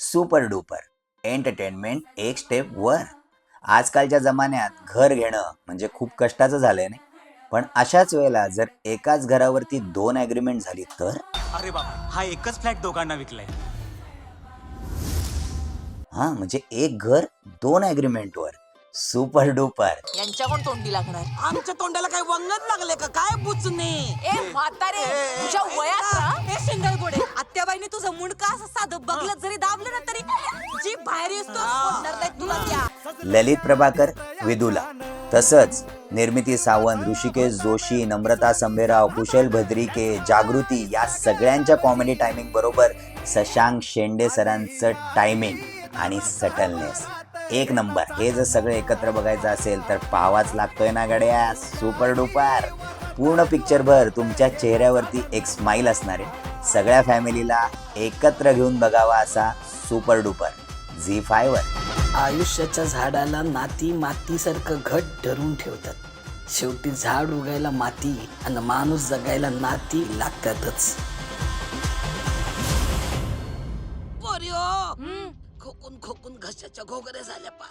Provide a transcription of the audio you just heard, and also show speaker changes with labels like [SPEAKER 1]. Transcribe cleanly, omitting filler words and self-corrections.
[SPEAKER 1] Super duper entertainment एक step वर. आजकालच्या जमान्यात घर घेणं म्हणजे खूप कष्टाचं झालंय नाही. पण अशाच वेळेला जर एकाच घरावरती 2 ॲग्रीमेंट झाली तर
[SPEAKER 2] अरे बाबा, हा एकच फ्लॅट दोघांना विकलाय.
[SPEAKER 1] हा म्हणजे एक घर 2 ॲग्रीमेंटवर. Super duper.
[SPEAKER 3] यांच्या कोण तोंडी लागणार?
[SPEAKER 4] आमच्या तोंडाला काय वंगण लागले का काय बुचणे?
[SPEAKER 3] ए म्हातारे, तुझ्या वयात ना
[SPEAKER 4] हे शिंगलगोडे आत्याबाईने तुझं मुंडका असं साधं बगलत जरी दाबलं ना तरी जी बाहेर येतो सोडणार नाही तुला त्या.
[SPEAKER 1] ललित प्रभाकर विदुला, तसंच निर्मिती सावंत, ऋषिकेश जोशी, नम्रता संभेराव, कुशल भद्रिके, जागृती या सगळ्यांच्या कॉमेडी टायमिंग बरोबर शशांक शेंडे सरांचं टायमिंग आणि सटलनेस एक नंबर. हे जर सगळं एकत्र बघायचं असेल तर पाहावाच लागतोय ना गड्या सुपर डुपर. पूर्ण पिक्चरभर तुमच्या चेहऱ्यावरती एक स्माईल असणार आहे. सगळ्या फॅमिलीला एकत्र घेऊन बघावा असा सुपर डुपर झी5 वर.
[SPEAKER 5] आयुष्याच्या झाडाला नाती मातीसारखं घट धरून ठेवतात. शेवटी झाड उगायला माती आणि माणूस जगायला नाती लागतातच.
[SPEAKER 4] पोरियो खोकून खोकून घशाच्या घोगऱ्या झाल्या पा